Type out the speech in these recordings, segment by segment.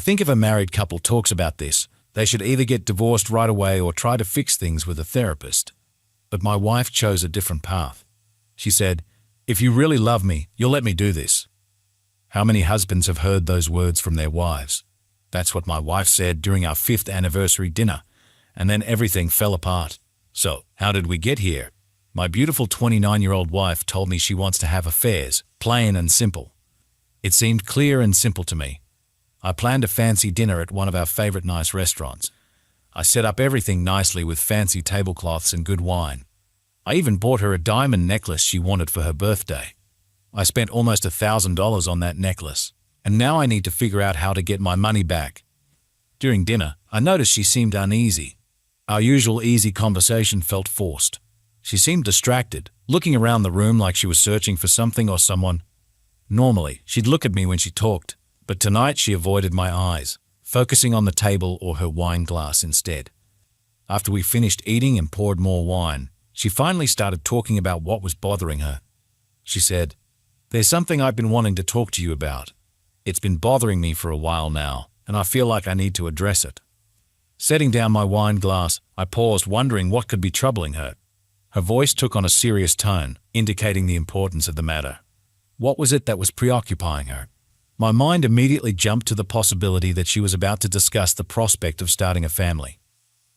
think if a married couple talks about this, they should either get divorced right away or try to fix things with a therapist. But my wife chose a different path. She said, "If you really love me, you'll let me do this." How many husbands have heard those words from their wives? That's what my wife said during our 5th anniversary dinner, and then everything fell apart. So, how did we get here? My beautiful 29-year-old wife told me she wants to have affairs, plain and simple. It seemed clear and simple to me. I planned a fancy dinner at one of our favorite nice restaurants. I set up everything nicely with fancy tablecloths and good wine. I even bought her a diamond necklace she wanted for her birthday. I spent almost $1,000 on that necklace, and now I need to figure out how to get my money back. During dinner, I noticed she seemed uneasy. Our usual easy conversation felt forced. She seemed distracted, looking around the room like she was searching for something or someone. Normally, she'd look at me when she talked, but tonight she avoided my eyes, focusing on the table or her wine glass instead. After we finished eating and poured more wine, she finally started talking about what was bothering her. She said, "There's something I've been wanting to talk to you about. It's been bothering me for a while now, and I feel like I need to address it." Setting down my wine glass, I paused, wondering what could be troubling her. Her voice took on a serious tone, indicating the importance of the matter. What was it that was preoccupying her? My mind immediately jumped to the possibility that she was about to discuss the prospect of starting a family.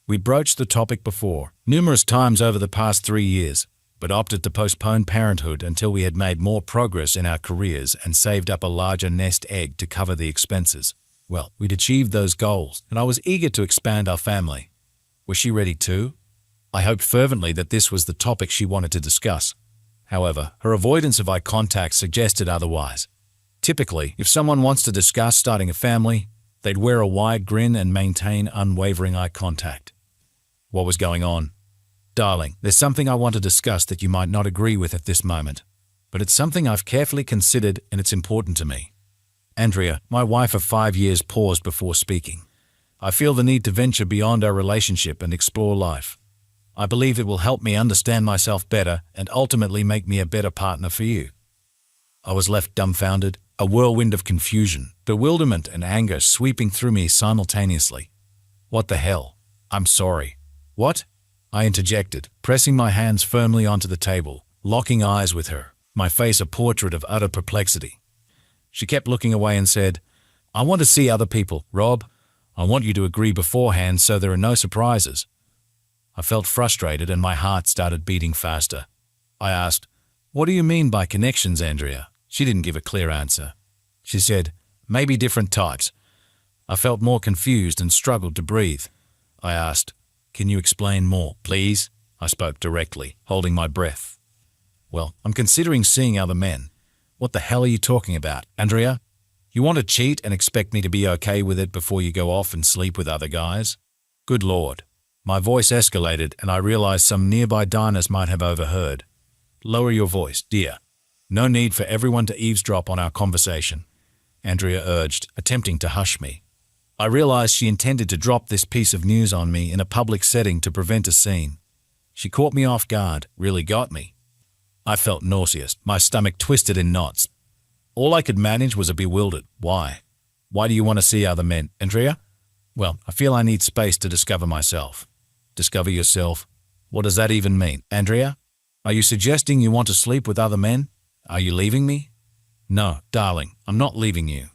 We broached the topic before, numerous times over the past 3 years, but opted to postpone parenthood until we had made more progress in our careers and saved up a larger nest egg to cover the expenses. Well, we'd achieved those goals, and I was eager to expand our family. Was she ready too? I hoped fervently that this was the topic she wanted to discuss. However, her avoidance of eye contact suggested otherwise. Typically, if someone wants to discuss starting a family, they'd wear a wide grin and maintain unwavering eye contact. What was going on? "Darling, there's something I want to discuss that you might not agree with at this moment, but it's something I've carefully considered and it's important to me." Andrea, my wife of 5 years, paused before speaking. "I feel the need to venture beyond our relationship and explore life. I believe it will help me understand myself better and ultimately make me a better partner for you." I was left dumbfounded, a whirlwind of confusion, bewilderment, and anger sweeping through me simultaneously. "What the hell? I'm sorry." "What?" I interjected, pressing my hands firmly onto the table, locking eyes with her, my face a portrait of utter perplexity. She kept looking away and said, "I want to see other people, Rob. I want you to agree beforehand so there are no surprises." I felt frustrated and my heart started beating faster. I asked, "What do you mean by connections, Andrea?" She didn't give a clear answer. She said, "Maybe different types." I felt more confused and struggled to breathe. I asked, "Can you explain more, please?" I spoke directly, holding my breath. "Well, I'm considering seeing other men." "What the hell are you talking about, Andrea? You want to cheat and expect me to be okay with it before you go off and sleep with other guys?" Good Lord. My voice escalated and I realized some nearby diners might have overheard. "Lower your voice, dear. No need for everyone to eavesdrop on our conversation," Andrea urged, attempting to hush me. I realized she intended to drop this piece of news on me in a public setting to prevent a scene. She caught me off guard, really got me. I felt nauseous, my stomach twisted in knots. All I could manage was a bewildered, "Why? Why do you want to see other men, Andrea?" "Well, I feel I need space to discover myself." "Discover yourself? What does that even mean, Andrea? Are you suggesting you want to sleep with other men? Are you leaving me?" "No, darling, I'm not leaving you.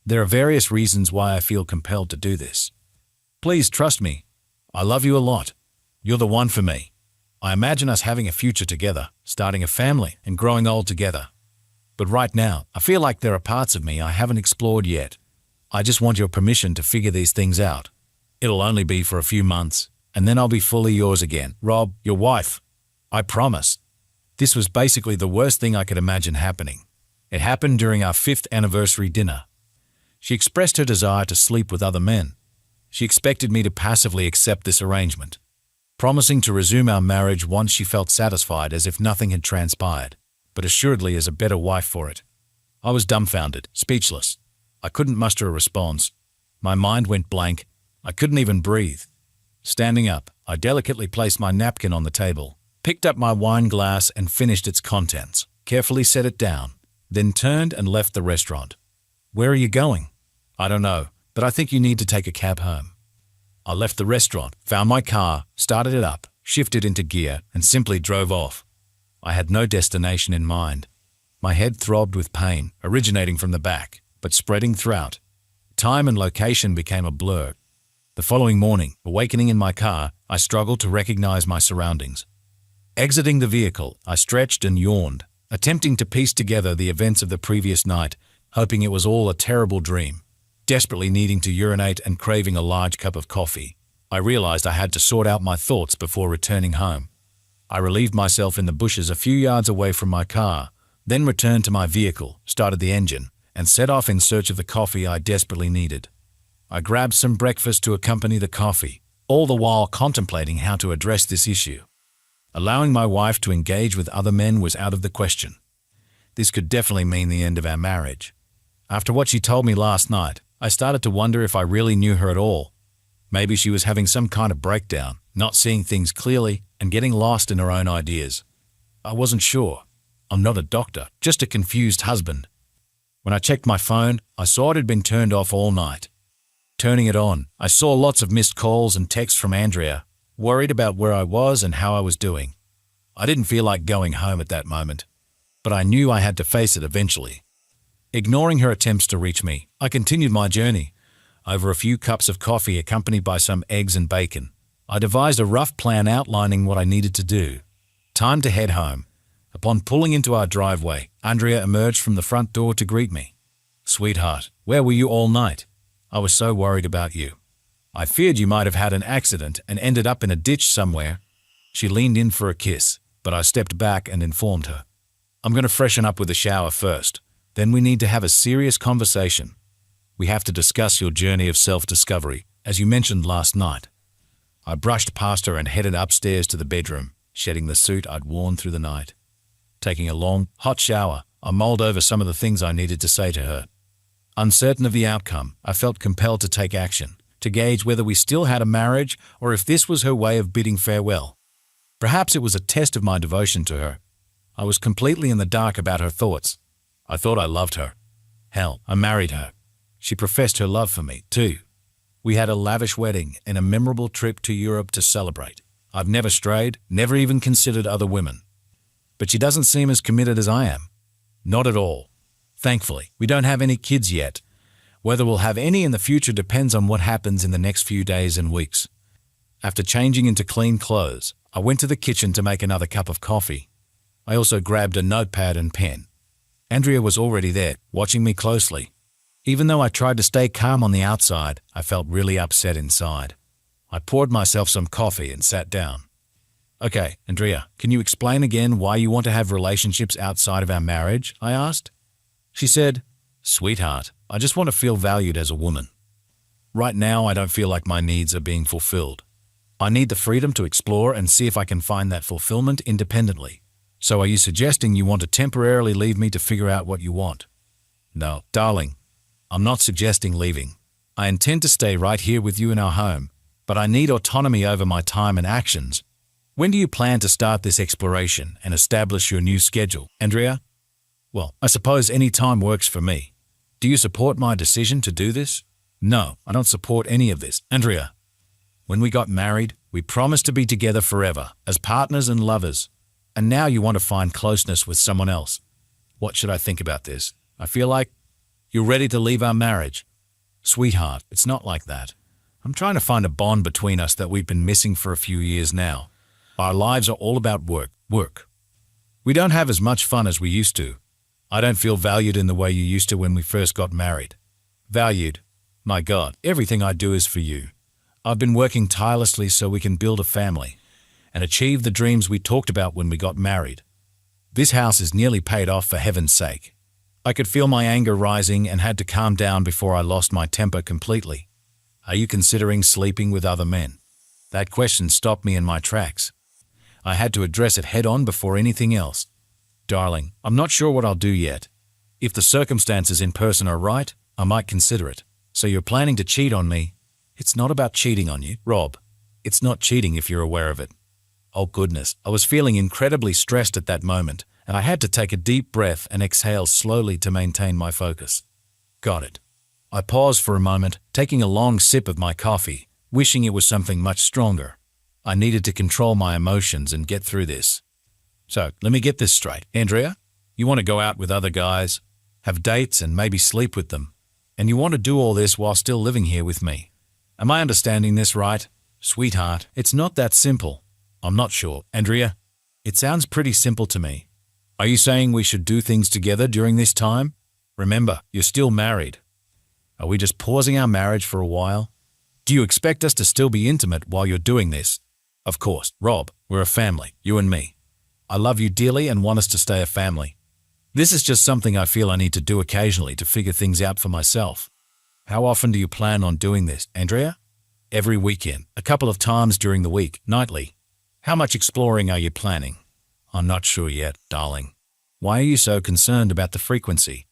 There are various reasons why I feel compelled to do this. Please trust me. I love you a lot. You're the one for me. I imagine us having a future together, starting a family and growing old together. But right now, I feel like there are parts of me I haven't explored yet. I just want your permission to figure these things out. It'll only be for a few months, and then I'll be fully yours again. Rob, your wife. I promise." This was basically the worst thing I could imagine happening. It happened during our 5th anniversary dinner. She expressed her desire to sleep with other men. She expected me to passively accept this arrangement, promising to resume our marriage once she felt satisfied as if nothing had transpired, but assuredly as a better wife for it. I was dumbfounded, speechless. I couldn't muster a response. My mind went blank. I couldn't even breathe. Standing up, I delicately placed my napkin on the table, picked up my wine glass and finished its contents, carefully set it down, then turned and left the restaurant. "Where are you going?" "I don't know. but I think you need to take a cab home. I left the restaurant, found my car, started it up, shifted into gear, and simply drove off. I had no destination in mind. My head throbbed with pain, originating from the back, but spreading throughout. Time and location became a blur. The following morning, awakening in my car, I struggled to recognize my surroundings. Exiting the vehicle, I stretched and yawned, attempting to piece together the events of the previous night, hoping it was all a terrible dream. Desperately needing to urinate and craving a large cup of coffee, I realized I had to sort out my thoughts before returning home. I relieved myself in the bushes a few yards away from my car, then returned to my vehicle, started the engine, and set off in search of the coffee I desperately needed. I grabbed some breakfast to accompany the coffee, all the while contemplating how to address this issue. Allowing my wife to engage with other men was out of the question. This could definitely mean the end of our marriage. After what she told me last night, I started to wonder if I really knew her at all. Maybe she was having some kind of breakdown, not seeing things clearly, and getting lost in her own ideas. I wasn't sure. I'm not a doctor, just a confused husband. When I checked my phone, I saw it had been turned off all night. Turning it on, I saw lots of missed calls and texts from Andrea, worried about where I was and how I was doing. I didn't feel like going home at that moment, but I knew I had to face it eventually. Ignoring her attempts to reach me, I continued my journey. Over a few cups of coffee accompanied by some eggs and bacon, I devised a rough plan outlining what I needed to do. Time to head home. Upon pulling into our driveway, Andrea emerged from the front door to greet me. "Sweetheart, where were you all night? I was so worried about you. I feared you might have had an accident and ended up in a ditch somewhere." She leaned in for a kiss, but I stepped back and informed her. "I'm going to freshen up with a shower first. Then we need to have a serious conversation. We have to discuss your journey of self-discovery, as you mentioned last night." I brushed past her and headed upstairs to the bedroom, shedding the suit I'd worn through the night. Taking a long, hot shower, I mulled over some of the things I needed to say to her. Uncertain of the outcome, I felt compelled to take action, to gauge whether we still had a marriage or if this was her way of bidding farewell. Perhaps it was a test of my devotion to her. I was completely in the dark about her thoughts. I thought I loved her. Hell, I married her. She professed her love for me, too. We had a lavish wedding and a memorable trip to Europe to celebrate. I've never strayed, never even considered other women. But she doesn't seem as committed as I am. Not at all. Thankfully, we don't have any kids yet. Whether we'll have any in the future depends on what happens in the next few days and weeks. After changing into clean clothes, I went to the kitchen to make another cup of coffee. I also grabbed a notepad and pen. Andrea was already there, watching me closely. Even though I tried to stay calm on the outside, I felt really upset inside. I poured myself some coffee and sat down. "Okay, Andrea, can you explain again why you want to have relationships outside of our marriage?" I asked. She said, "Sweetheart, I just want to feel valued as a woman. Right now, I don't feel like my needs are being fulfilled. I need the freedom to explore and see if I can find that fulfillment independently. So are you suggesting you want to temporarily leave me to figure out what you want?" "No, darling, I'm not suggesting leaving. I intend to stay right here with you in our home, but I need autonomy over my time and actions. When do you plan to start this exploration and establish your new schedule, Andrea?" "Well, I suppose any time works for me. Do you support my decision to do this?" "No, I don't support any of this, Andrea. When we got married, we promised to be together forever, as partners and lovers. And now you want to find closeness with someone else. What should I think about this? I feel like you're ready to leave our marriage." "Sweetheart, it's not like that. I'm trying to find a bond between us that we've been missing for a few years now. Our lives are all about work. We don't have as much fun as we used to. I don't feel valued in the way you used to when we first got married." "Valued? My God, everything I do is for you. I've been working tirelessly so we can build a family and achieve the dreams we talked about when we got married. This house is nearly paid off, for heaven's sake." I could feel my anger rising and had to calm down before I lost my temper completely. "Are you considering sleeping with other men?" That question stopped me in my tracks. I had to address it head-on before anything else. "Darling, I'm not sure what I'll do yet. If the circumstances in person are right, I might consider it. So you're planning to cheat on me?" "It's not about cheating on you, Rob. It's not cheating if you're aware of it." Oh goodness, I was feeling incredibly stressed at that moment, and I had to take a deep breath and exhale slowly to maintain my focus. "Got it. I paused for a moment, taking a long sip of my coffee, wishing it was something much stronger. I needed to control my emotions and get through this. So, let me get this straight. Andrea, you want to go out with other guys, have dates and maybe sleep with them, and you want to do all this while still living here with me. Am I understanding this right? Sweetheart, it's not that simple. I'm not sure. Andrea, it sounds pretty simple to me. Are you saying we should do things together during this time? Remember, you're still married. Are we just pausing our marriage for a while? Do you expect us to still be intimate while you're doing this? Of course, Rob, we're a family, you and me. I love you dearly and want us to stay a family. This is just something I feel I need to do occasionally to figure things out for myself. How often do you plan on doing this, Andrea? Every weekend, a couple of times during the week, nightly. How much exploring are you planning? I'm not sure yet, darling. Why are you so concerned about the frequency?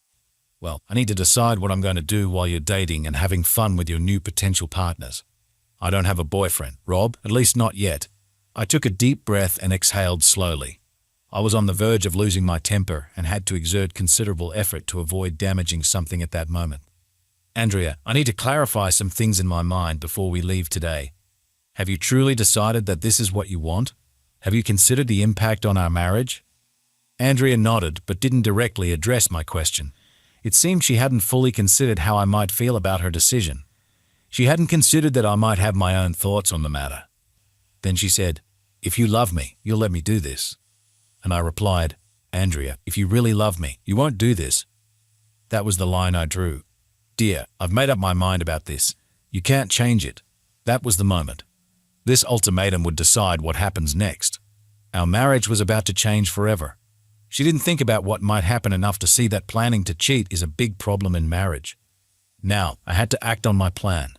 Well, I need to decide what I'm going to do while you're dating and having fun with your new potential partners. I don't have a boyfriend, Rob, at least not yet. I took a deep breath and exhaled slowly. I was on the verge of losing my temper and had to exert considerable effort to avoid damaging something at that moment. Andrea, I need to clarify some things in my mind before we leave today. Have you truly decided that this is what you want? Have you considered the impact on our marriage? Andrea nodded but didn't directly address my question. It seemed she hadn't fully considered how I might feel about her decision. She hadn't considered that I might have my own thoughts on the matter. Then she said, "If you love me, you'll let me do this." And I replied, "Andrea, if you really love me, you won't do this." That was the line I drew. "Dear, I've made up my mind about this. You can't change it." That was the moment. This ultimatum would decide what happens next. Our marriage was about to change forever. She didn't think about what might happen enough to see that planning to cheat is a big problem in marriage. Now, I had to act on my plan.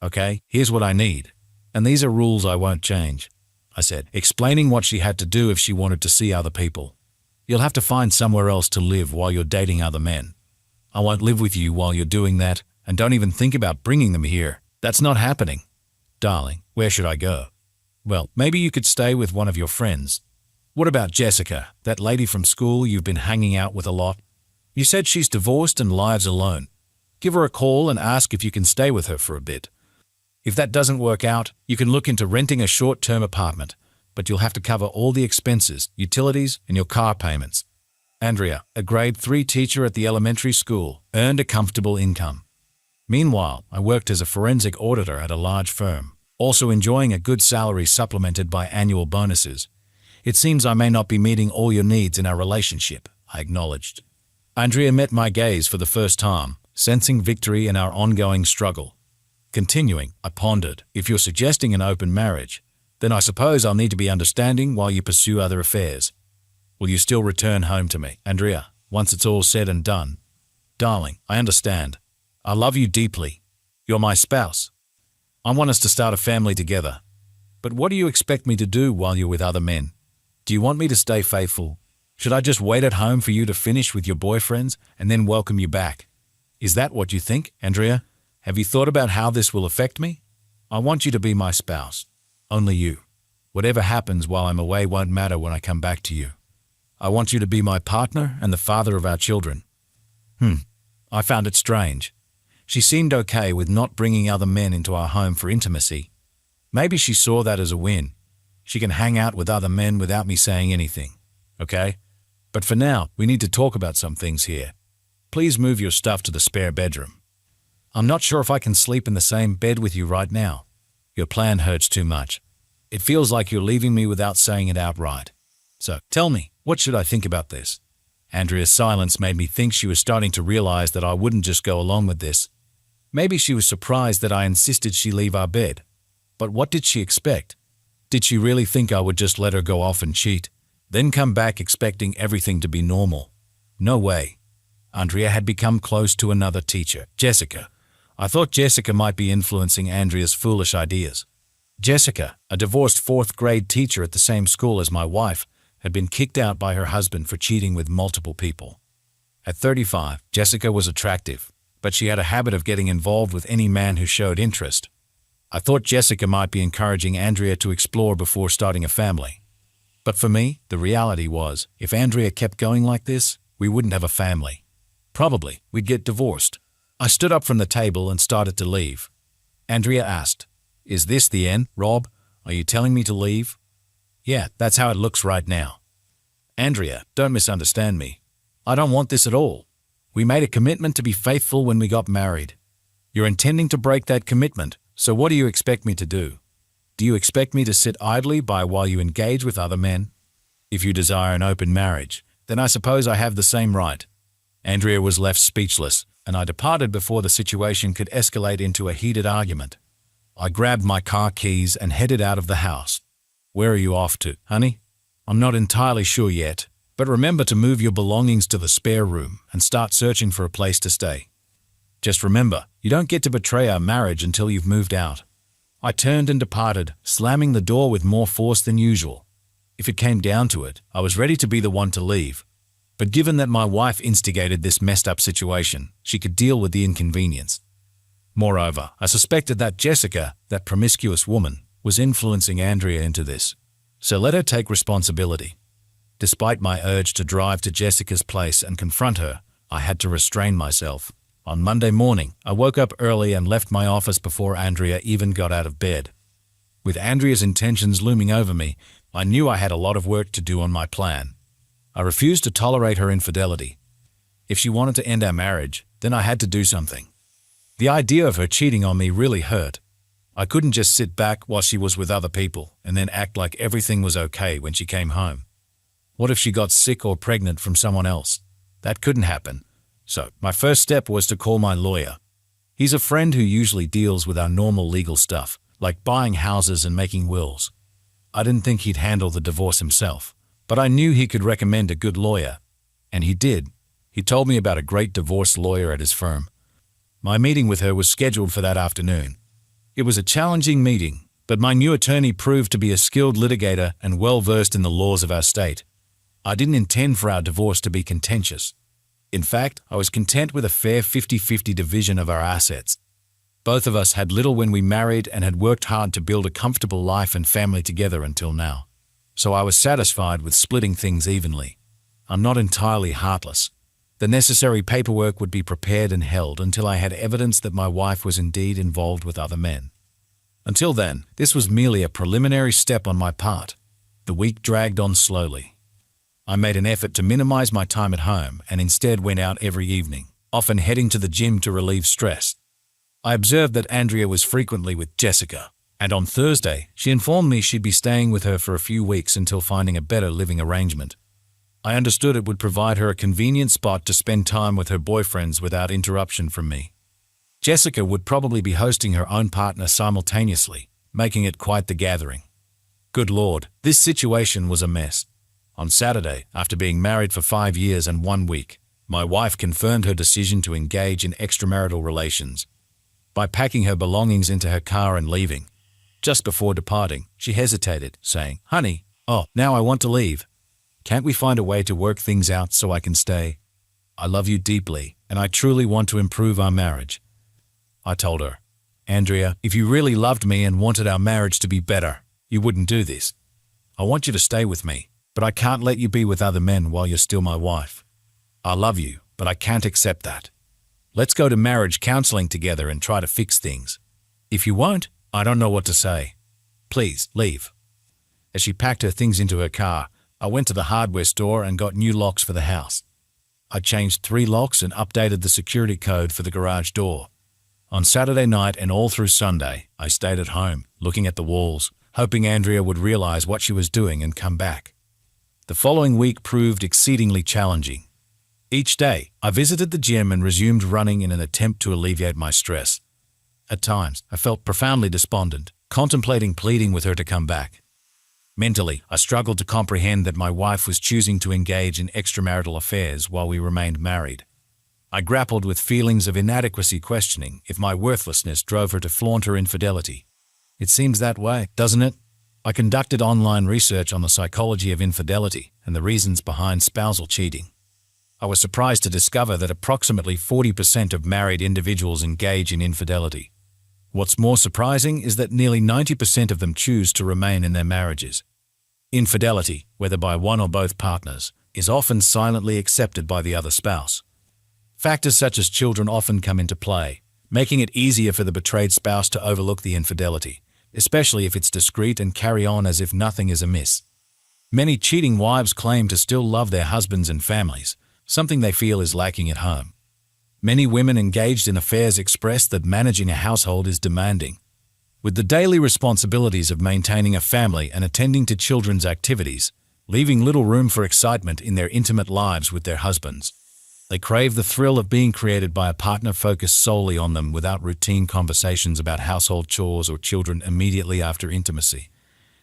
"Okay, here's what I need. And these are rules I won't change," I said, explaining what she had to do if she wanted to see other people. "You'll have to find somewhere else to live while you're dating other men. I won't live with you while you're doing that, and don't even think about bringing them here. That's not happening." "Darling, where should I go?" "Well, maybe you could stay with one of your friends. What about Jessica, that lady from school you've been hanging out with a lot? You said she's divorced and lives alone. Give her a call and ask if you can stay with her for a bit. If that doesn't work out, you can look into renting a short-term apartment, but you'll have to cover all the expenses, utilities, and your car payments." Andrea, a grade 3 teacher at the elementary school, earned a comfortable income. Meanwhile, I worked as a forensic auditor at a large firm, also enjoying a good salary supplemented by annual bonuses. "It seems I may not be meeting all your needs in our relationship," I acknowledged. Andrea met my gaze for the first time, sensing victory in our ongoing struggle. Continuing, I pondered, "If you're suggesting an open marriage, then I suppose I'll need to be understanding while you pursue other affairs. Will you still return home to me, Andrea, once it's all said and done?" "Darling, I understand. I love you deeply. You're my spouse. I want us to start a family together. But what do you expect me to do while you're with other men? Do you want me to stay faithful? Should I just wait at home for you to finish with your boyfriends and then welcome you back? Is that what you think, Andrea? Have you thought about how this will affect me? I want you to be my spouse. Only you. Whatever happens while I'm away won't matter when I come back to you. I want you to be my partner and the father of our children." I found it strange. She seemed okay with not bringing other men into our home for intimacy. Maybe she saw that as a win. She can hang out with other men without me saying anything. Okay? But for now, we need to talk about some things here. Please move your stuff to the spare bedroom. I'm not sure if I can sleep in the same bed with you right now. Your plan hurts too much. It feels like you're leaving me without saying it outright. So, tell me, what should I think about this? Andrea's silence made me think she was starting to realize that I wouldn't just go along with this. Maybe she was surprised that I insisted she leave our bed. But what did she expect? Did she really think I would just let her go off and cheat, then come back expecting everything to be normal? No way. Andrea had become close to another teacher, Jessica. I thought Jessica might be influencing Andrea's foolish ideas. Jessica, a divorced 4th grade teacher at the same school as my wife, had been kicked out by her husband for cheating with multiple people. At 35, Jessica was attractive, but she had a habit of getting involved with any man who showed interest. I thought Jessica might be encouraging Andrea to explore before starting a family. But for me, the reality was, if Andrea kept going like this, we wouldn't have a family. Probably, we'd get divorced. I stood up from the table and started to leave. Andrea asked, "Is this the end, Rob? Are you telling me to leave?" "Yeah, that's how it looks right now." "Andrea, don't misunderstand me. I don't want this at all. We made a commitment to be faithful when we got married. You're intending to break that commitment, so what do you expect me to do? Do you expect me to sit idly by while you engage with other men? If you desire an open marriage, then I suppose I have the same right." Andrea was left speechless, and I departed before the situation could escalate into a heated argument. I grabbed my car keys and headed out of the house. "Where are you off to, honey?" "I'm not entirely sure yet, but remember to move your belongings to the spare room and start searching for a place to stay. Just remember, you don't get to betray our marriage until you've moved out." I turned and departed, slamming the door with more force than usual. If it came down to it, I was ready to be the one to leave. But given that my wife instigated this messed-up situation, she could deal with the inconvenience. Moreover, I suspected that Jessica, that promiscuous woman, was influencing Andrea into this. So let her take responsibility. Despite my urge to drive to Jessica's place and confront her, I had to restrain myself. On Monday morning, I woke up early and left my office before Andrea even got out of bed. With Andrea's intentions looming over me, I knew I had a lot of work to do on my plan. I refused to tolerate her infidelity. If she wanted to end our marriage, then I had to do something. The idea of her cheating on me really hurt. I couldn't just sit back while she was with other people and then act like everything was okay when she came home. What if she got sick or pregnant from someone else? That couldn't happen. So, my first step was to call my lawyer. He's a friend who usually deals with our normal legal stuff, like buying houses and making wills. I didn't think he'd handle the divorce himself, but I knew he could recommend a good lawyer. And he did. He told me about a great divorce lawyer at his firm. My meeting with her was scheduled for that afternoon. It was a challenging meeting, but my new attorney proved to be a skilled litigator and well-versed in the laws of our state. I didn't intend for our divorce to be contentious. In fact, I was content with a fair 50-50 division of our assets. Both of us had little when we married and had worked hard to build a comfortable life and family together until now. So I was satisfied with splitting things evenly. I'm not entirely heartless. The necessary paperwork would be prepared and held until I had evidence that my wife was indeed involved with other men. Until then, this was merely a preliminary step on my part. The week dragged on slowly. I made an effort to minimize my time at home and instead went out every evening, often heading to the gym to relieve stress. I observed that Andrea was frequently with Jessica, and on Thursday, she informed me she'd be staying with her for a few weeks until finding a better living arrangement. I understood it would provide her a convenient spot to spend time with her boyfriends without interruption from me. Jessica would probably be hosting her own partner simultaneously, making it quite the gathering. Good Lord, this situation was a mess. On Saturday, after being married for 5 years and 1 week, my wife confirmed her decision to engage in extramarital relations. By packing her belongings into her car and leaving, just before departing, she hesitated, saying, "Honey, now I want to leave. Can't we find a way to work things out so I can stay? I love you deeply, and I truly want to improve our marriage." I told her, "Andrea, if you really loved me and wanted our marriage to be better, you wouldn't do this. I want you to stay with me, but I can't let you be with other men while you're still my wife. I love you, but I can't accept that. Let's go to marriage counseling together and try to fix things. If you won't, I don't know what to say. Please, leave." As she packed her things into her car, I went to the hardware store and got new locks for the house. I changed 3 locks and updated the security code for the garage door. On Saturday night and all through Sunday, I stayed at home, looking at the walls, hoping Andrea would realize what she was doing and come back. The following week proved exceedingly challenging. Each day, I visited the gym and resumed running in an attempt to alleviate my stress. At times, I felt profoundly despondent, contemplating pleading with her to come back. Mentally, I struggled to comprehend that my wife was choosing to engage in extramarital affairs while we remained married. I grappled with feelings of inadequacy, questioning if my worthlessness drove her to flaunt her infidelity. It seems that way, doesn't it? I conducted online research on the psychology of infidelity and the reasons behind spousal cheating. I was surprised to discover that approximately 40% of married individuals engage in infidelity. What's more surprising is that nearly 90% of them choose to remain in their marriages. Infidelity, whether by one or both partners, is often silently accepted by the other spouse. Factors such as children often come into play, making it easier for the betrayed spouse to overlook the infidelity, especially if it's discreet and carry on as if nothing is amiss. Many cheating wives claim to still love their husbands and families, something they feel is lacking at home. Many women engaged in affairs express that managing a household is demanding, with the daily responsibilities of maintaining a family and attending to children's activities, leaving little room for excitement in their intimate lives with their husbands. They crave the thrill of being created by a partner focused solely on them without routine conversations about household chores or children immediately after intimacy.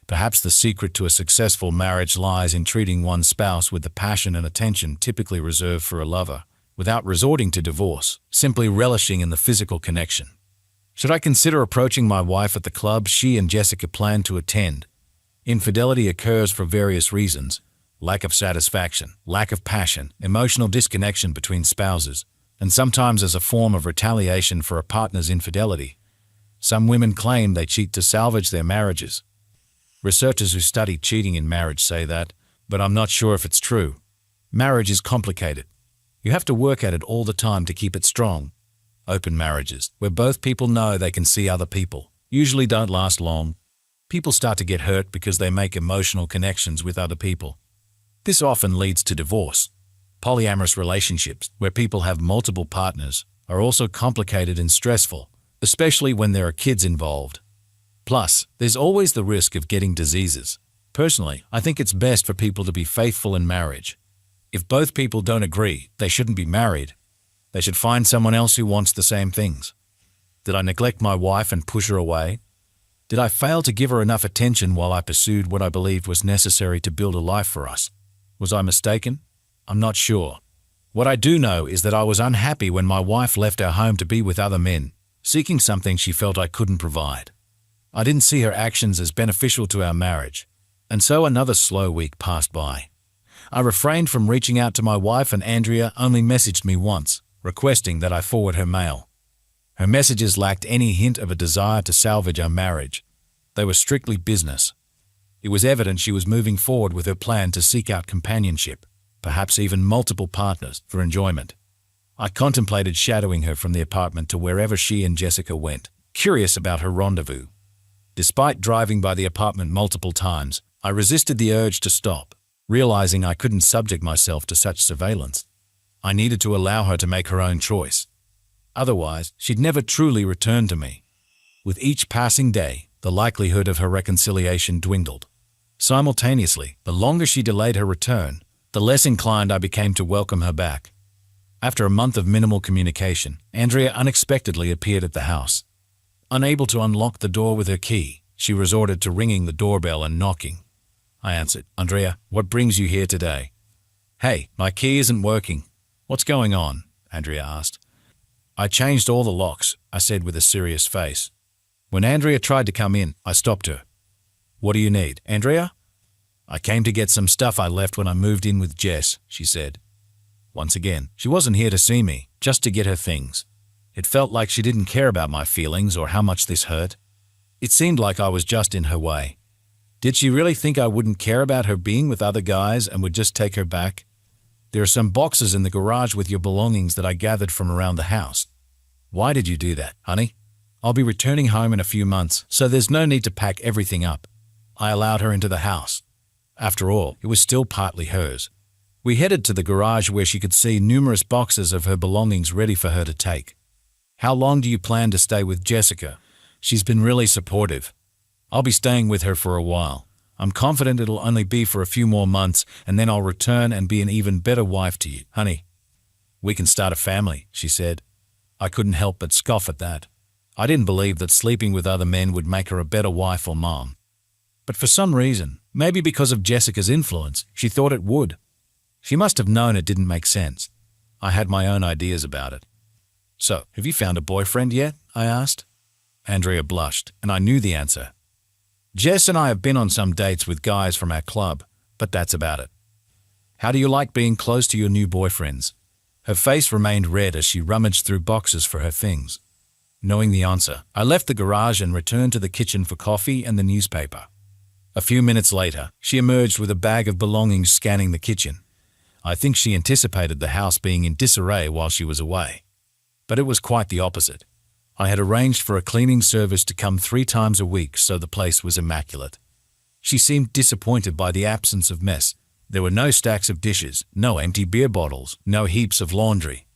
Perhaps the secret to a successful marriage lies in treating one's spouse with the passion and attention typically reserved for a lover, without resorting to divorce, simply relishing in the physical connection. Should I consider approaching my wife at the club she and Jessica plan to attend? Infidelity occurs for various reasons: lack of satisfaction, lack of passion, emotional disconnection between spouses, and sometimes as a form of retaliation for a partner's infidelity. Some women claim they cheat to salvage their marriages. Researchers who study cheating in marriage say that, but I'm not sure if it's true. Marriage is complicated. You have to work at it all the time to keep it strong. Open marriages, where both people know they can see other people, usually don't last long. People start to get hurt because they make emotional connections with other people. This often leads to divorce. Polyamorous relationships, where people have multiple partners, are also complicated and stressful, especially when there are kids involved. Plus, there's always the risk of getting diseases. Personally, I think it's best for people to be faithful in marriage. If both people don't agree, they shouldn't be married. They should find someone else who wants the same things. Did I neglect my wife and push her away? Did I fail to give her enough attention while I pursued what I believed was necessary to build a life for us? Was I mistaken? I'm not sure. What I do know is that I was unhappy when my wife left our home to be with other men, seeking something she felt I couldn't provide. I didn't see her actions as beneficial to our marriage, and so another slow week passed by. I refrained from reaching out to my wife, and Andrea only messaged me once, requesting that I forward her mail. Her messages lacked any hint of a desire to salvage our marriage. They were strictly business. It was evident she was moving forward with her plan to seek out companionship, perhaps even multiple partners, for enjoyment. I contemplated shadowing her from the apartment to wherever she and Jessica went, curious about her rendezvous. Despite driving by the apartment multiple times, I resisted the urge to stop, realizing I couldn't subject myself to such surveillance. I needed to allow her to make her own choice. Otherwise, she'd never truly return to me. With each passing day, the likelihood of her reconciliation dwindled. Simultaneously, the longer she delayed her return, the less inclined I became to welcome her back. After a month of minimal communication, Andrea unexpectedly appeared at the house. Unable to unlock the door with her key, she resorted to ringing the doorbell and knocking. I answered. "Andrea, what brings you here today?" "Hey, my key isn't working." "What's going on?" Andrea asked. "I changed all the locks," I said with a serious face. When Andrea tried to come in, I stopped her. "What do you need, Andrea?" "I came to get some stuff I left when I moved in with Jess," she said. Once again, she wasn't here to see me, just to get her things. It felt like she didn't care about my feelings or how much this hurt. It seemed like I was just in her way. Did she really think I wouldn't care about her being with other guys and would just take her back? "There are some boxes in the garage with your belongings that I gathered from around the house." "Why did you do that, honey?" "I'll be returning home in a few months, so there's no need to pack everything up." I allowed her into the house. After all, it was still partly hers. We headed to the garage where she could see numerous boxes of her belongings ready for her to take. "How long do you plan to stay with Jessica?" "She's been really supportive. I'll be staying with her for a while. I'm confident it'll only be for a few more months, and then I'll return and be an even better wife to you, honey." "We can start a family," she said. I couldn't help but scoff at that. I didn't believe that sleeping with other men would make her a better wife or mom. But for some reason, maybe because of Jessica's influence, she thought it would. She must have known it didn't make sense. I had my own ideas about it. "So, have you found a boyfriend yet?" I asked. Andrea blushed, and I knew the answer. "Jess and I have been on some dates with guys from our club, but that's about it." "How do you like being close to your new boyfriends?" Her face remained red as she rummaged through boxes for her things. Knowing the answer, I left the garage and returned to the kitchen for coffee and the newspaper. A few minutes later, she emerged with a bag of belongings, scanning the kitchen. I think she anticipated the house being in disarray while she was away. But it was quite the opposite. I had arranged for a cleaning service to come 3 times a week, so the place was immaculate. She seemed disappointed by the absence of mess. There were no stacks of dishes, no empty beer bottles, no heaps of laundry.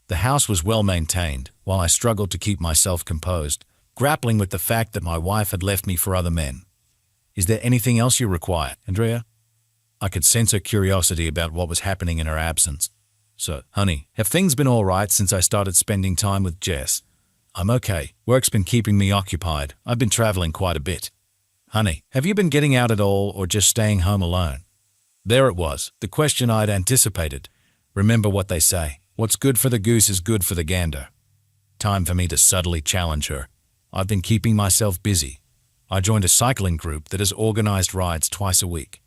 The house was well maintained, while I struggled to keep myself composed, grappling with the fact that my wife had left me for other men. "Is there anything else you require, Andrea?" I could sense her curiosity about what was happening in her absence. "So, honey, have things been all right since I started spending time with Jess?" "I'm okay. Work's been keeping me occupied. I've been traveling quite a bit." "Honey, have you been getting out at all or just staying home alone?" There it was, the question I'd anticipated. Remember what they say, what's good for the goose is good for the gander. Time for me to subtly challenge her. I've been keeping myself busy. I joined a cycling group that has organized rides twice a week.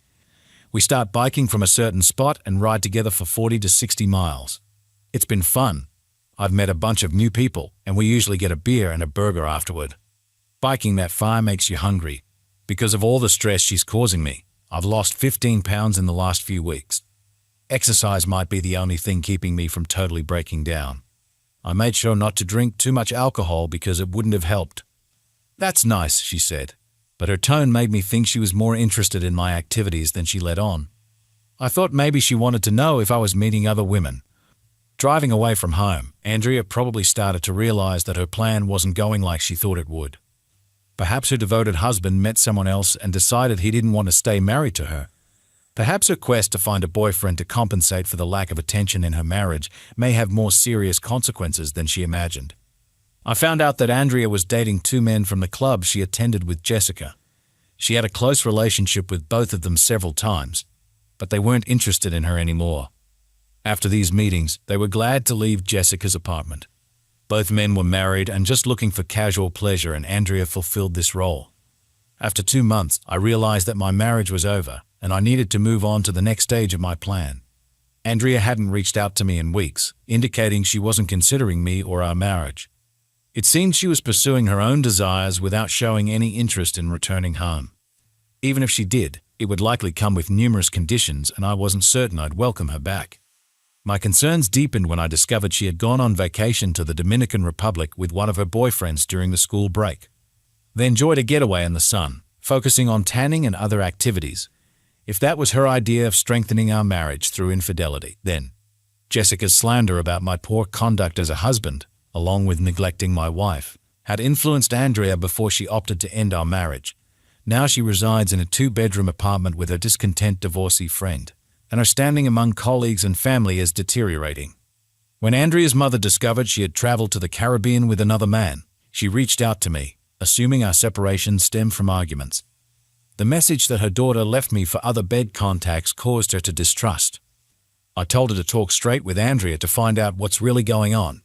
We start biking from a certain spot and ride together for 40 to 60 miles. It's been fun. I've met a bunch of new people, and we usually get a beer and a burger afterward. Biking that far makes you hungry. Because of all the stress she's causing me, I've lost 15 pounds in the last few weeks. Exercise might be the only thing keeping me from totally breaking down. I made sure not to drink too much alcohol because it wouldn't have helped. "That's nice," she said, but her tone made me think she was more interested in my activities than she let on. I thought maybe she wanted to know if I was meeting other women. Driving away from home, Andrea probably started to realize that her plan wasn't going like she thought it would. Perhaps her devoted husband met someone else and decided he didn't want to stay married to her. Perhaps her quest to find a boyfriend to compensate for the lack of attention in her marriage may have more serious consequences than she imagined. I found out that Andrea was dating 2 men from the club she attended with Jessica. She had a close relationship with both of them several times, but they weren't interested in her anymore. After these meetings, they were glad to leave Jessica's apartment. Both men were married and just looking for casual pleasure, and Andrea fulfilled this role. After 2 months, I realized that my marriage was over, and I needed to move on to the next stage of my plan. Andrea hadn't reached out to me in weeks, indicating she wasn't considering me or our marriage. It seemed she was pursuing her own desires without showing any interest in returning home. Even if she did, it would likely come with numerous conditions, and I wasn't certain I'd welcome her back. My concerns deepened when I discovered she had gone on vacation to the Dominican Republic with one of her boyfriends during the school break. They enjoyed a getaway in the sun, focusing on tanning and other activities. If that was her idea of strengthening our marriage through infidelity, then Jessica's slander about my poor conduct as a husband, along with neglecting my wife, had influenced Andrea before she opted to end our marriage. Now she resides in a 2-bedroom apartment with her discontent divorcee friend, and her standing among colleagues and family is deteriorating. When Andrea's mother discovered she had traveled to the Caribbean with another man, she reached out to me, assuming our separation stemmed from arguments. The message that her daughter left me for other bed contacts caused her to distrust. I told her to talk straight with Andrea to find out what's really going on.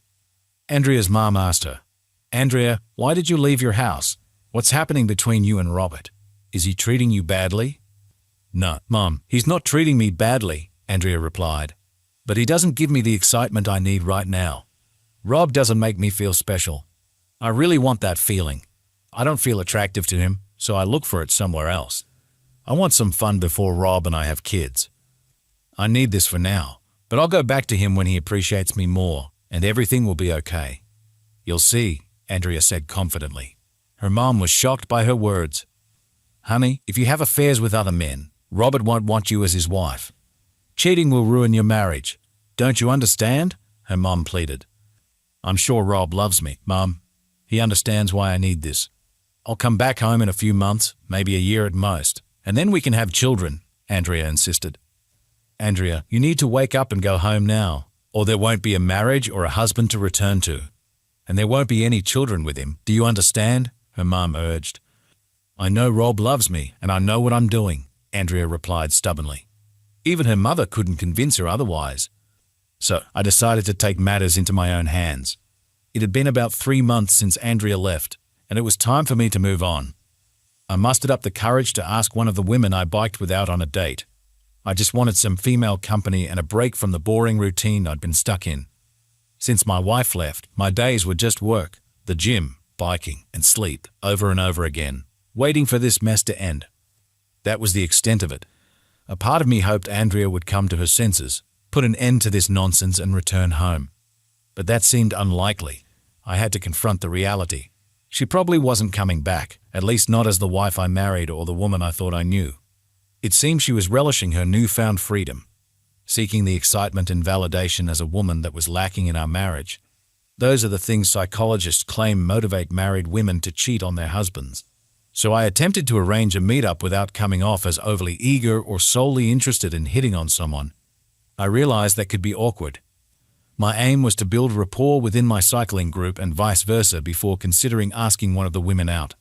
Andrea's mom asked her, "Andrea, why did you leave your house? What's happening between you and Robert? Is he treating you badly?" "No, Mom, he's not treating me badly," Andrea replied. "But he doesn't give me the excitement I need right now. Rob doesn't make me feel special. I really want that feeling. I don't feel attractive to him, so I look for it somewhere else. I want some fun before Rob and I have kids. I need this for now, but I'll go back to him when he appreciates me more, and everything will be okay." "You'll see," Andrea said confidently. Her mom was shocked by her words. "Honey, if you have affairs with other men, Robert won't want you as his wife. Cheating will ruin your marriage. Don't you understand?" her mom pleaded. "I'm sure Rob loves me, Mom. He understands why I need this. I'll come back home in a few months, maybe a year at most, and then we can have children," Andrea insisted. "Andrea, you need to wake up and go home now, or there won't be a marriage or a husband to return to. And there won't be any children with him. Do you understand?" her mom urged. "I know Rob loves me, and I know what I'm doing," Andrea replied stubbornly. Even her mother couldn't convince her otherwise. So I decided to take matters into my own hands. It had been about 3 months since Andrea left, and it was time for me to move on. I mustered up the courage to ask one of the women I biked with out on a date. I just wanted some female company and a break from the boring routine I'd been stuck in. Since my wife left, my days were just work, the gym, biking, and sleep, over and over again, waiting for this mess to end. That was the extent of it. A part of me hoped Andrea would come to her senses, put an end to this nonsense and return home. But that seemed unlikely. I had to confront the reality. She probably wasn't coming back, at least not as the wife I married or the woman I thought I knew. It seemed she was relishing her newfound freedom, seeking the excitement and validation as a woman that was lacking in our marriage. Those are the things psychologists claim motivate married women to cheat on their husbands. So I attempted to arrange a meetup without coming off as overly eager or solely interested in hitting on someone. I realized that could be awkward. My aim was to build rapport within my cycling group and vice versa before considering asking one of the women out.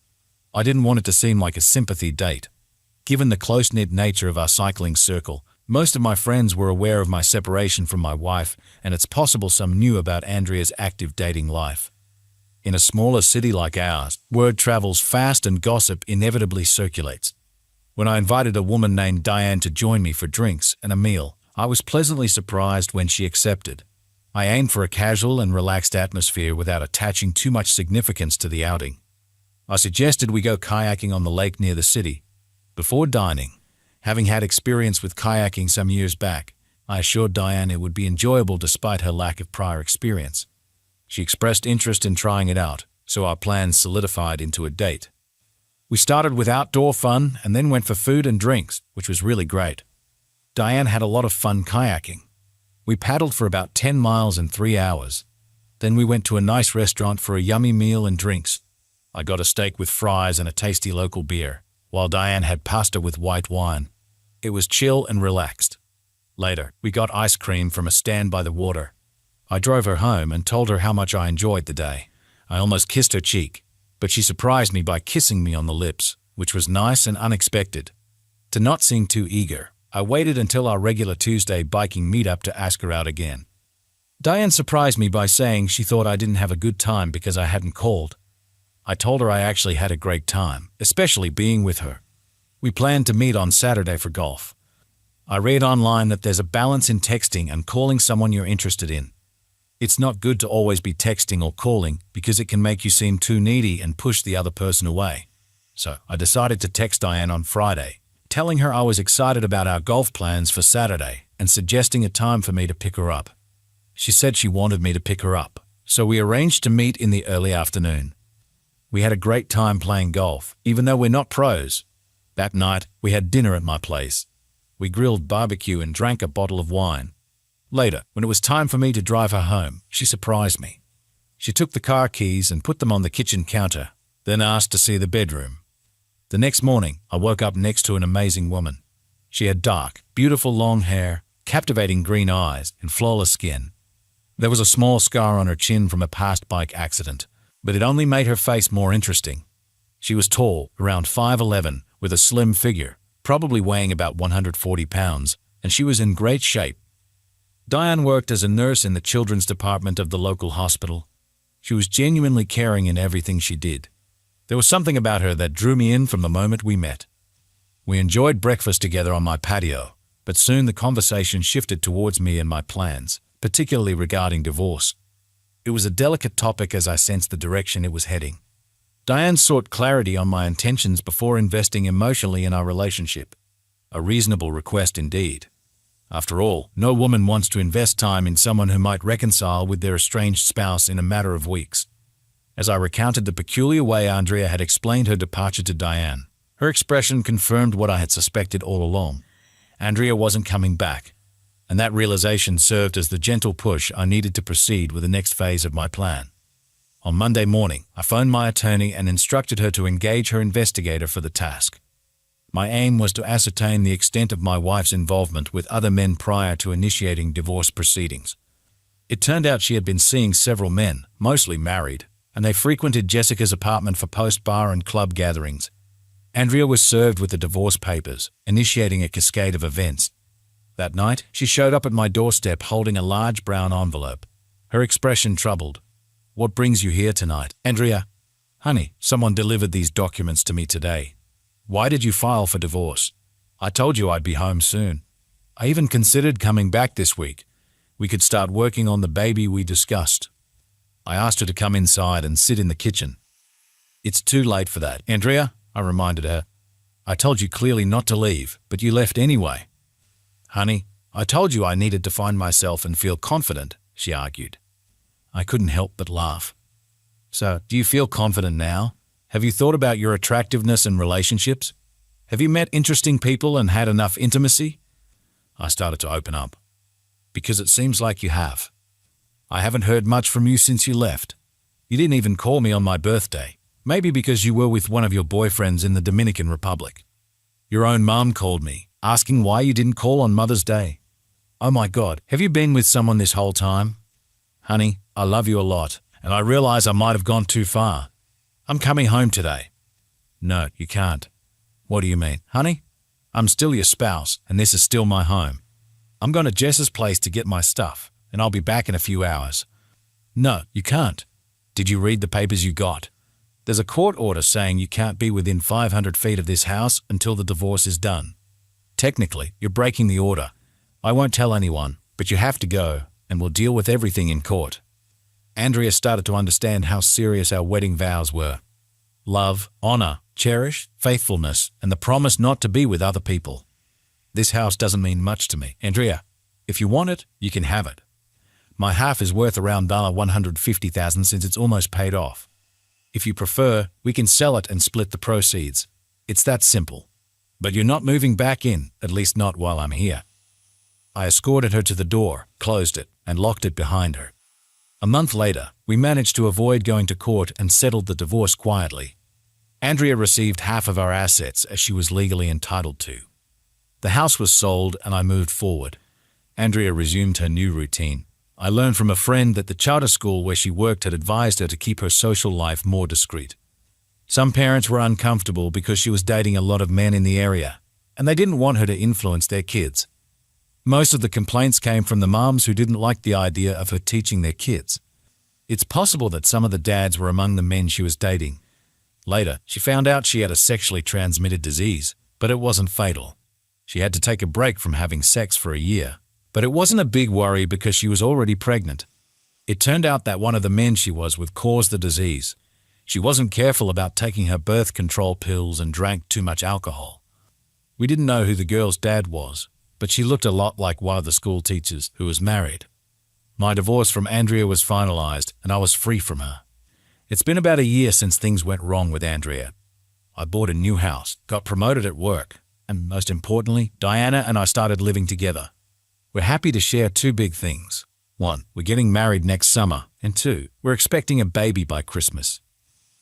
I didn't want it to seem like a sympathy date. Given the close-knit nature of our cycling circle, most of my friends were aware of my separation from my wife, and it's possible some knew about Andrea's active dating life. In a smaller city like ours, word travels fast and gossip inevitably circulates. When I invited a woman named Diane to join me for drinks and a meal, I was pleasantly surprised when she accepted. I aimed for a casual and relaxed atmosphere without attaching too much significance to the outing. I suggested we go kayaking on the lake near the city. Before dining, having had experience with kayaking some years back, I assured Diane it would be enjoyable despite her lack of prior experience. She expressed interest in trying it out, so our plans solidified into a date. We started with outdoor fun and then went for food and drinks, which was really great. Diane had a lot of fun kayaking. We paddled for about 10 miles in 3 hours. Then we went to a nice restaurant for a yummy meal and drinks. I got a steak with fries and a tasty local beer, while Diane had pasta with white wine. It was chill and relaxed. Later, we got ice cream from a stand by the water. I drove her home and told her how much I enjoyed the day. I almost kissed her cheek, but she surprised me by kissing me on the lips, which was nice and unexpected. To not seem too eager, I waited until our regular Tuesday biking meetup to ask her out again. Diane surprised me by saying she thought I didn't have a good time because I hadn't called. I told her I actually had a great time, especially being with her. We planned to meet on Saturday for golf. I read online that there's a balance in texting and calling someone you're interested in. It's not good to always be texting or calling because it can make you seem too needy and push the other person away. So I decided to text Diane on Friday, telling her I was excited about our golf plans for Saturday and suggesting a time for me to pick her up. She said she wanted me to pick her up, so we arranged to meet in the early afternoon. We had a great time playing golf, even though we're not pros. That night, we had dinner at my place. We grilled barbecue and drank a bottle of wine. Later, when it was time for me to drive her home, she surprised me. She took the car keys and put them on the kitchen counter, then asked to see the bedroom. The next morning, I woke up next to an amazing woman. She had dark, beautiful long hair, captivating green eyes, and flawless skin. There was a small scar on her chin from a past bike accident, but it only made her face more interesting. She was tall, around 5'11", with a slim figure, probably weighing about 140 pounds, and she was in great shape. Diane worked as a nurse in the children's department of the local hospital. She was genuinely caring in everything she did. There was something about her that drew me in from the moment we met. We enjoyed breakfast together on my patio, but soon the conversation shifted towards me and my plans, particularly regarding divorce. It was a delicate topic as I sensed the direction it was heading. Diane sought clarity on my intentions before investing emotionally in our relationship. A reasonable request indeed. After all, no woman wants to invest time in someone who might reconcile with their estranged spouse in a matter of weeks. As I recounted the peculiar way Andrea had explained her departure to Diane, her expression confirmed what I had suspected all along. Andrea wasn't coming back, and that realization served as the gentle push I needed to proceed with the next phase of my plan. On Monday morning, I phoned my attorney and instructed her to engage her investigator for the task. My aim was to ascertain the extent of my wife's involvement with other men prior to initiating divorce proceedings. It turned out she had been seeing several men, mostly married, and they frequented Jessica's apartment for post-bar and club gatherings. Andrea was served with the divorce papers, initiating a cascade of events. That night, she showed up at my doorstep holding a large brown envelope. Her expression troubled. "What brings you here tonight, Andrea?" "Honey, someone delivered these documents to me today. Why did you file for divorce? I told you I'd be home soon. I even considered coming back this week. We could start working on the baby we discussed." I asked her to come inside and sit in the kitchen. "It's too late for that, Andrea," I reminded her. "I told you clearly not to leave, but you left anyway." "Honey, I told you I needed to find myself and feel confident, she argued. I couldn't help but laugh. So, do you feel confident now? Have you thought about your attractiveness and relationships? Have you met interesting people and had enough intimacy? I started to open up. Because it seems like you have. I haven't heard much from you since you left. You didn't even call me on my birthday. Maybe because you were with one of your boyfriends in the Dominican Republic. Your own mom called me, asking why you didn't call on Mother's Day. Oh my God, have you been with someone this whole time? Honey, I love you a lot, and I realize I might have gone too far. I'm coming home today. No, you can't. What do you mean? Honey, I'm still your spouse, and this is still my home. I'm going to Jess's place to get my stuff, and I'll be back in a few hours. No, you can't. Did you read the papers you got? There's a court order saying you can't be within 500 feet of this house until the divorce is done. Technically, you're breaking the order. I won't tell anyone, but you have to go, and we'll deal with everything in court. Andrea started to understand how serious our wedding vows were. Love, honor, cherish, faithfulness, and the promise not to be with other people. This house doesn't mean much to me. Andrea, if you want it, you can have it. My half is worth around $150,000 since it's almost paid off. If you prefer, we can sell it and split the proceeds. It's that simple. But you're not moving back in, at least not while I'm here. I escorted her to the door, closed it, and locked it behind her. A month later, we managed to avoid going to court and settled the divorce quietly. Andrea received half of our assets as she was legally entitled to. The house was sold and I moved forward. Andrea resumed her new routine. I learned from a friend that the charter school where she worked had advised her to keep her social life more discreet. Some parents were uncomfortable because she was dating a lot of men in the area, and they didn't want her to influence their kids. Most of the complaints came from the moms who didn't like the idea of her teaching their kids. It's possible that some of the dads were among the men she was dating. Later, she found out she had a sexually transmitted disease, but it wasn't fatal. She had to take a break from having sex for a year. But it wasn't a big worry because she was already pregnant. It turned out that one of the men she was with caused the disease. She wasn't careful about taking her birth control pills and drank too much alcohol. We didn't know who the girl's dad was, but she looked a lot like one of the school teachers who was married. My divorce from Andrea was finalized and I was free from her. It's been about a year since things went wrong with Andrea. I bought a new house, got promoted at work, and most importantly, Diana and I started living together. We're happy to share two big things. 1, we're getting married next summer, and 2, we're expecting a baby by Christmas.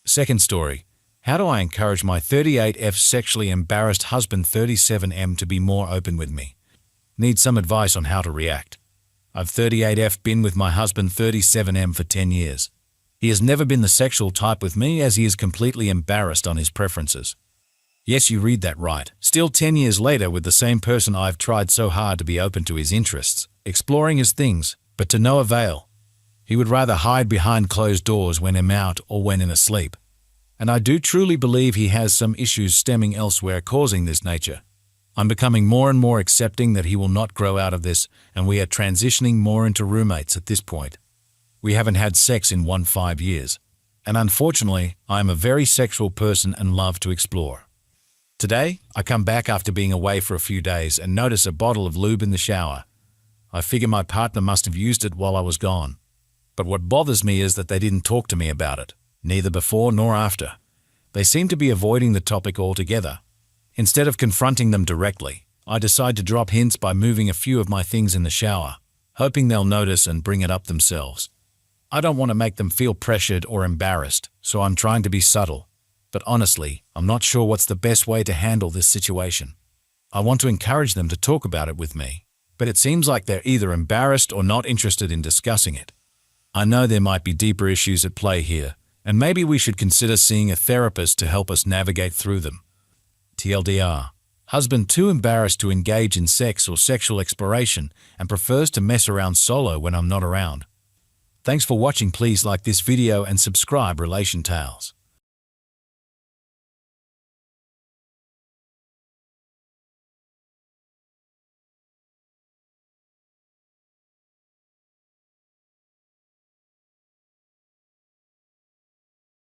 Second story, how do I encourage my 38F sexually embarrassed husband 37M to be more open with me? Need some advice on how to react. I've 38F been with my husband 37M for 10 years. He has never been the sexual type with me as he is completely embarrassed on his preferences. Yes, you read that right. Still 10 years later with the same person I've tried so hard to be open to his interests, exploring his things, but to no avail. He would rather hide behind closed doors when I'm out or when in asleep. And I do truly believe he has some issues stemming elsewhere causing this nature. I'm becoming more and more accepting that he will not grow out of this, and we are transitioning more into roommates at this point. We haven't had sex in 5 years, and unfortunately, I am a very sexual person and love to explore. Today, I come back after being away for a few days and notice a bottle of lube in the shower. I figure my partner must have used it while I was gone. But what bothers me is that they didn't talk to me about it, neither before nor after. They seem to be avoiding the topic altogether. Instead of confronting them directly, I decide to drop hints by moving a few of my things in the shower, hoping they'll notice and bring it up themselves. I don't want to make them feel pressured or embarrassed, so I'm trying to be subtle. But honestly, I'm not sure what's the best way to handle this situation. I want to encourage them to talk about it with me, but it seems like they're either embarrassed or not interested in discussing it. I know there might be deeper issues at play here, and maybe we should consider seeing a therapist to help us navigate through them. TLDR. Husband too embarrassed to engage in sex or sexual exploration and prefers to mess around solo when I'm not around. Thanks for watching. Please like this video and subscribe Relation Tales.